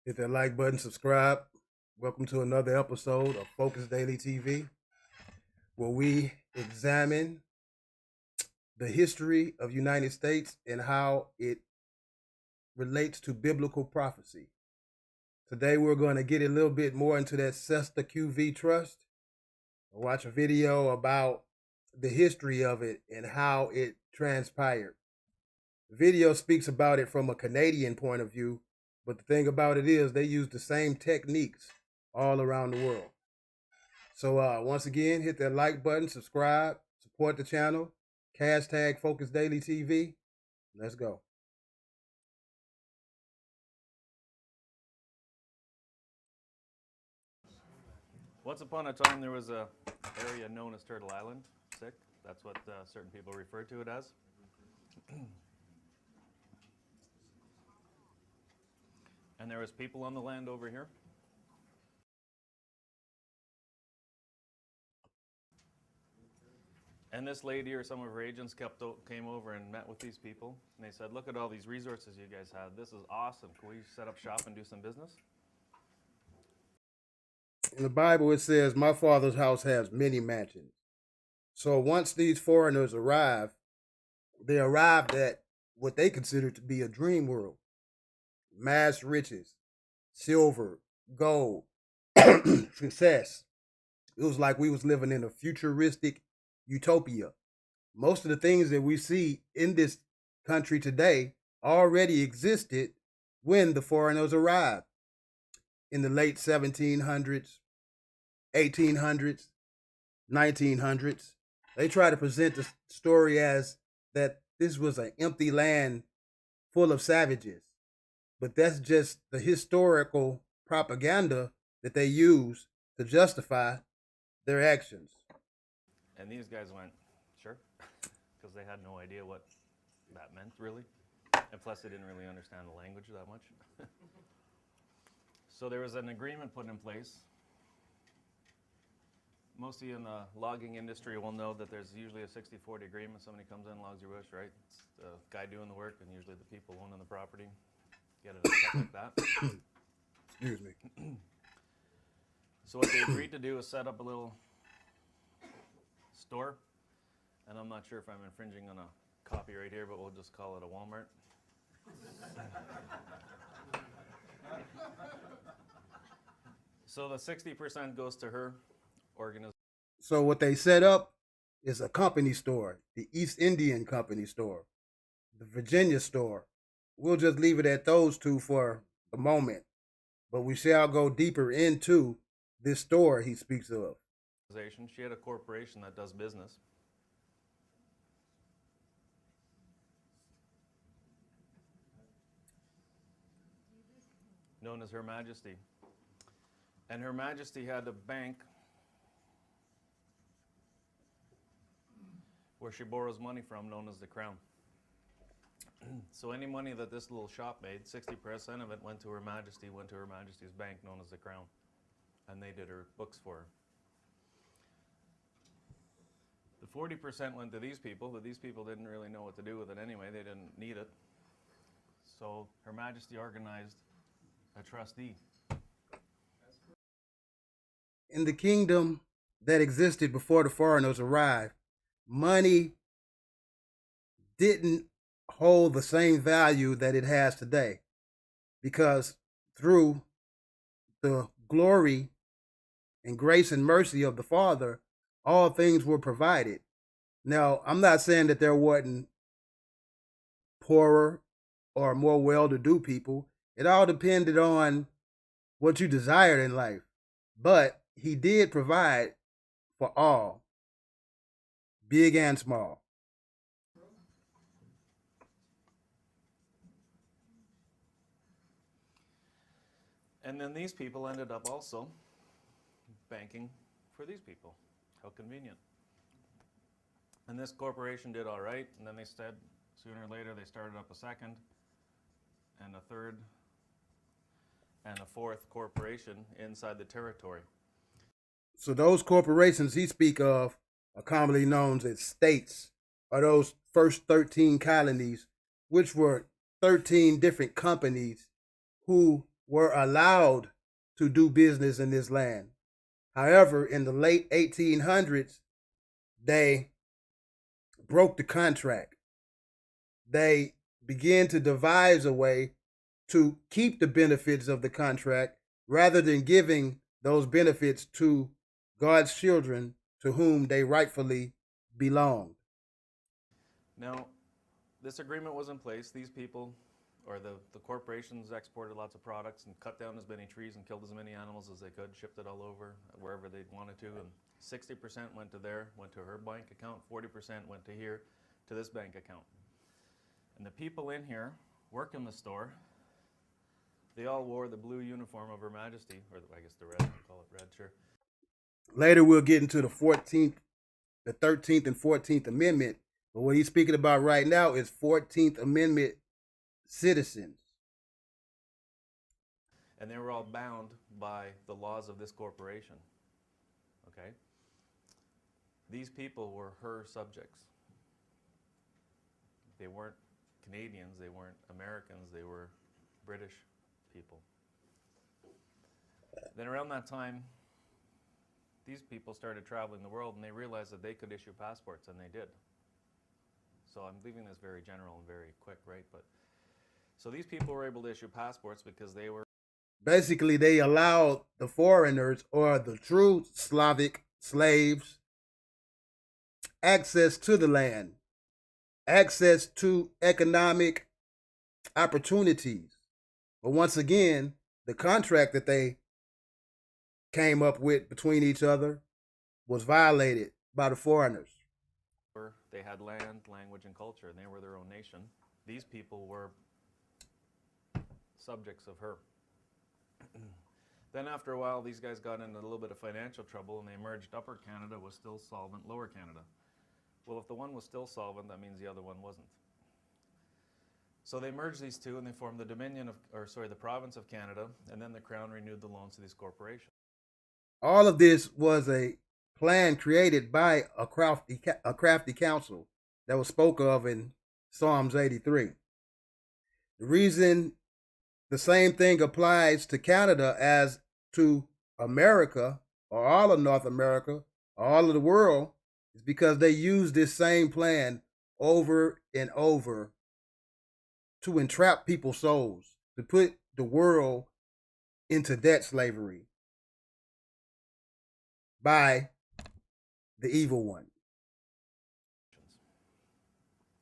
Hit that like button, subscribe. Welcome to another episode of Focus Daily TV, where we examine the history of United States and how it relates to biblical prophecy. Today we're going to get a little bit more into that Cesta QV Trust. We'll watch a video about the history of it and how it transpired. The video speaks about it from a Canadian point of view, but the thing about it is they use the same techniques all around the world. So once again, hit that like button, subscribe, support the channel, hashtag Focus Daily TV. Let's go. Once upon a time, there was a area known as Turtle Island, sick. That's what certain people refer to it as. And there was people on the land over here. And this lady or some of her agents came over and met with these people. And they said, look at all these resources you guys have. This is awesome. Can we set up shop and do some business? In the Bible, it says, my father's house has many mansions. So once these foreigners arrive, they arrived at what they consider to be a dream world. Mass riches, silver, gold, success. It was like we was living in a futuristic utopia. Most of the things that we see in this country today already existed when the foreigners arrived in the late 1700s, 1800s, 1900s. They try to present the story as that this was an empty land full of savages. But that's just the historical propaganda that they use to justify their actions. And these guys went, sure, because they had no idea what that meant, really. And plus, they didn't really understand the language that much. So there was an agreement put in place. Most of you in the logging industry will know that there's usually a 60-40 agreement. Somebody comes in, logs your bush, right? It's the guy doing the work, and usually the people owning the property get it like that. Excuse me. So what they agreed to do is set up a little store, and I'm not sure if I'm infringing on a copyright here, but we'll just call it a Walmart. So the 60% goes to her organization. So what they set up is a company store, the East Indian Company store, the Virginia store. We'll just leave it at those two for the moment, but we shall go deeper into this store he speaks of. She had a corporation that does business. Known as Her Majesty. And Her Majesty had a bank where she borrows money from, known as the Crown. So any money that this little shop made, 60% of it went to Her Majesty, went to Her Majesty's bank, known as the Crown. And they did her books for her. The 40% went to these people, but these people didn't really know what to do with it anyway. They didn't need it. So Her Majesty organized a trustee. In the kingdom that existed before the foreigners arrived, money didn't hold the same value that it has today, because through the glory and grace and mercy of the Father, all things were provided. Now, I'm not saying that there wasn't poorer or more well-to-do people. It all depended on what you desired in life. But he did provide for all, big and small. And then these people ended up also banking for these people. How convenient. And this corporation did all right, and then they said sooner or later they started up a second and a third and a fourth corporation inside the territory. So those corporations he speak of are commonly known as states, or those first 13 colonies, which were 13 different companies who were allowed to do business in this land. However, in the late 1800s, they broke the contract. They began to devise a way to keep the benefits of the contract rather than giving those benefits to God's children to whom they rightfully belonged. Now, this agreement was in place. These people, or the corporations, exported lots of products and cut down as many trees and killed as many animals as they could, shipped it all over wherever they wanted to, and 60% went to her bank account, 40% went to here, to this bank account. And the people in here work in the store. They all wore the blue uniform of Her Majesty, or I guess the red, we call it red, sure. Later, we'll get into the 14th, the 13th, and 14th Amendment. But what he's speaking about right now is 14th Amendment citizens. And they were all bound by the laws of this corporation. Okay? These people were her subjects. They weren't Canadians, they weren't Americans, they were British people. Then around that time, these people started traveling the world and they realized that they could issue passports, and they did. So I'm leaving this very general and very quick, right? But so these people were able to issue passports because they were basically, they allowed the foreigners or the true Slavic slaves access to the land, access to economic opportunities. But once again, the contract that they came up with between each other was violated by the foreigners. They had land, language, and culture, and they were their own nation. These people were subjects of her. Then after a while, these guys got into a little bit of financial trouble, and they merged. Upper Canada was still solvent, Lower Canada. Well, if the one was still solvent, that means the other one wasn't. So they merged these two, and they formed the the province of Canada, and then the Crown renewed the loans to these corporations. All of this was a plan created by a crafty council that was spoke of in Psalms 83. The reason the same thing applies to Canada as to America, or all of North America, or all of the world, is because they used this same plan over and over to entrap people's souls, to put the world into debt slavery by the evil one.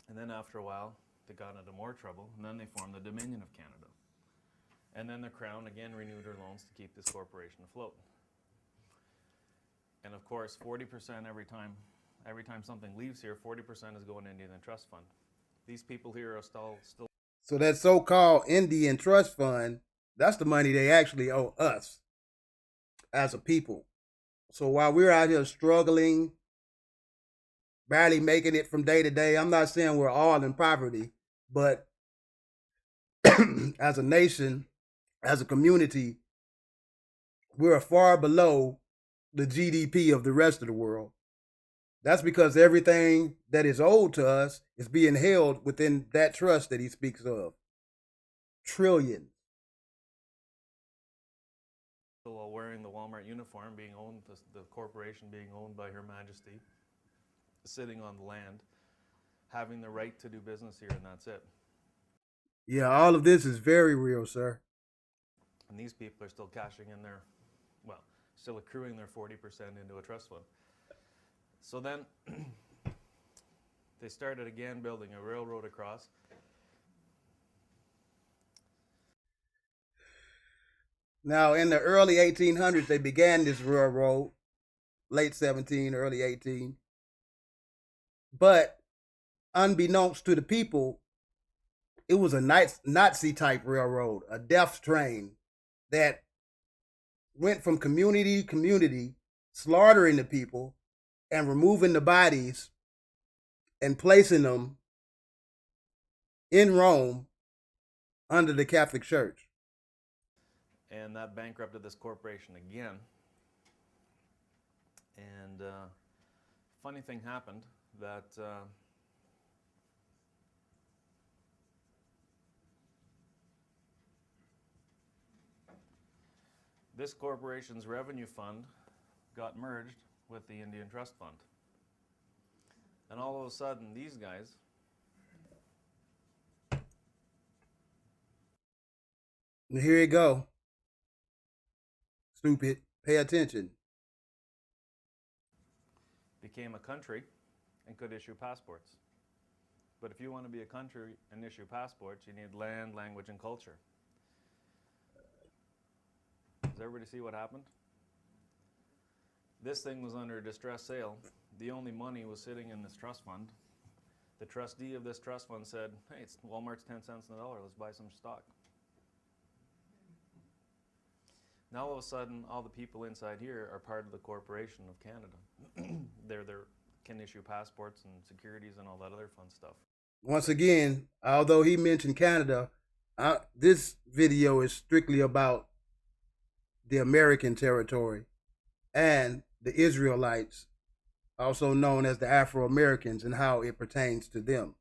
And then after a while, they got into more trouble, and then they formed the Dominion of Canada. And then the Crown again renewed her loans to keep this corporation afloat. And of course, 40% every time something leaves here, 40% is going into the trust fund. These people here are still. So that so-called Indian trust fund, that's the money they actually owe us as a people. So while we're out here struggling, barely making it from day to day, I'm not saying we're all in poverty, but as a nation, as a community, we're far below the GDP of the rest of the world. That's because everything that is owed to us is being held within that trust that he speaks of. Trillions. While wearing the Walmart uniform, being owned, the corporation being owned by Her Majesty, sitting on the land, having the right to do business here, and that's it. Yeah, all of this is very real, sir. And these people are still cashing in still accruing their 40% into a trust fund. So then they started again building a railroad across. Now, in the early 1800s, they began this railroad, late 17, early 18. But unbeknownst to the people, it was a Nazi-type railroad, a death train that went from community to community, slaughtering the people and removing the bodies and placing them in Rome under the Catholic Church. And that bankrupted this corporation again. And funny thing happened that This corporation's revenue fund got merged with the Indian Trust Fund. And all of a sudden, these guys Here you go. Stupid. Pay attention. became a country and could issue passports. But if you want to be a country and issue passports, you need land, language, and culture. Does everybody see what happened? This thing was under a distress sale. The only money was sitting in this trust fund. The trustee of this trust fund said, hey, it's Walmart's 10 cents on the dollar, let's buy some stock. Now all of a sudden, all the people inside here are part of the corporation of Canada. They can issue passports and securities and all that other fun stuff. Once again, although he mentioned Canada, this video is strictly about the American territory and the Israelites, also known as the Afro-Americans, and how it pertains to them.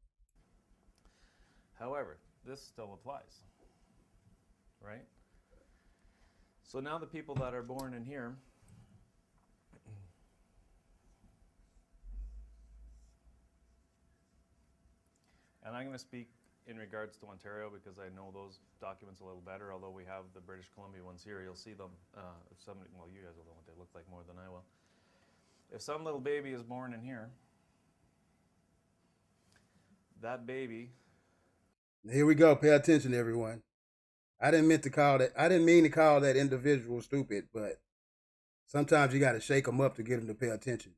However, this still applies, right? So now the people that are born in here, and I'm going to speak in regards to Ontario because I know those documents a little better, although we have the British Columbia ones here. You'll see them. Well, you guys will know what they look like more than I will. If some little baby is born in here, that baby... Here we go. Pay attention, everyone. I didn't mean to call that individual stupid, but sometimes you got to shake them up to get them to pay attention.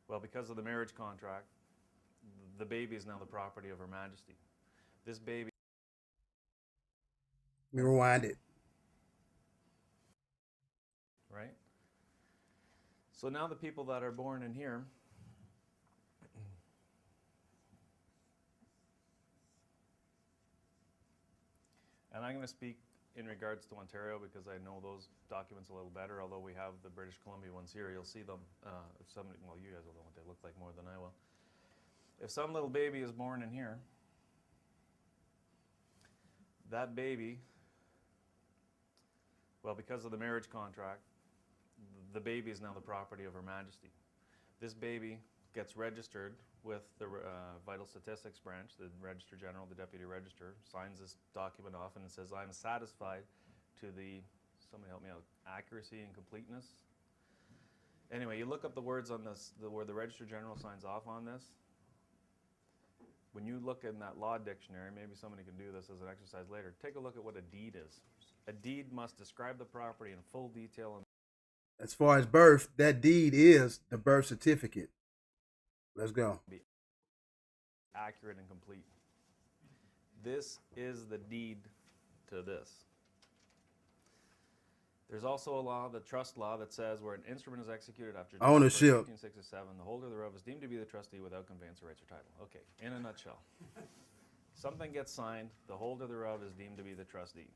Well, because of the marriage contract, the baby is now the property of Her Majesty. This baby... Let me rewind it. Right? So now the people that are born in here, and I'm going to speak in regards to Ontario because I know those documents a little better, although we have the British Columbia ones here. You'll see them. Well, you guys will know what they look like more than I will. If some little baby is born in here, that baby, well, because of the marriage contract, the baby is now the property of Her Majesty. This baby gets registered with the Vital Statistics Branch, the Register General, the Deputy Register, signs this document off and it says, I'm satisfied to the, somebody help me out, accuracy and completeness. Anyway, you look up the words on this, where the Register General signs off on this. When you look in that law dictionary, maybe somebody can do this as an exercise later, take a look at what a deed is. A deed must describe the property in full detail. As far as birth, that deed is the birth certificate. Let's go. Be accurate and complete. This is the deed to this. There's also a law, the trust law, that says where an instrument is executed after ownership 1867, the holder thereof is deemed to be the trustee without conveyance of rights or title. Okay, in a nutshell. Something gets signed, the holder thereof is deemed to be the trustee.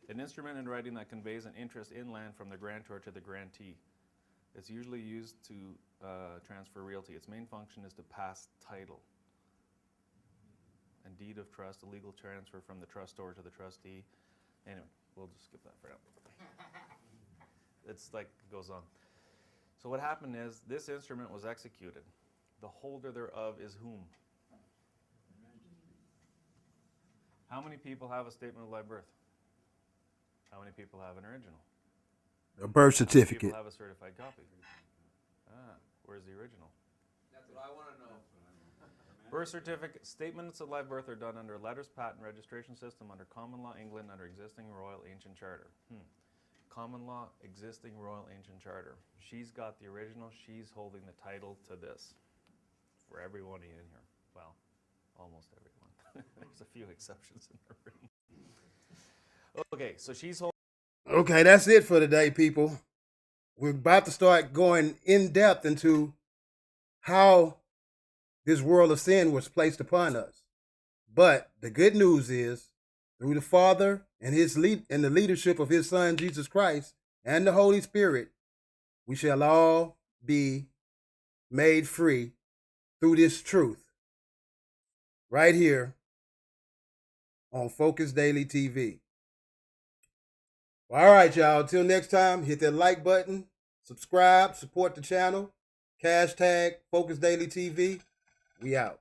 An instrument in writing that conveys an interest in land from the grantor to the grantee. It's usually used to transfer realty. Its main function is to pass title. And deed of trust, a legal transfer from the trustor to the trustee. Anyway, we'll just skip that for now. It's like, it goes on. So what happened is, this instrument was executed. The holder thereof is whom? How many people have a statement of live birth? How many people have an original? A birth How many certificate. people have a certified copy? Where's the original? That's what I want to know. Birth certificate, statements of live birth are done under letters patent registration system under common law England under existing royal ancient charter. Common law existing royal ancient charter. She's got the original. She's holding the title to this. For everyone in here. Well, almost everyone. There's a few exceptions in the room. Okay, so she's holding. Okay, that's it for today, people. We're about to start going in depth into how this world of sin was placed upon us. But the good news is, through the Father and the leadership of His Son Jesus Christ and the Holy Spirit, we shall all be made free through this truth right here on Focus Daily TV. All right, y'all. Until next time, hit that like button, subscribe, support the channel. Hashtag Focus Daily TV. We out.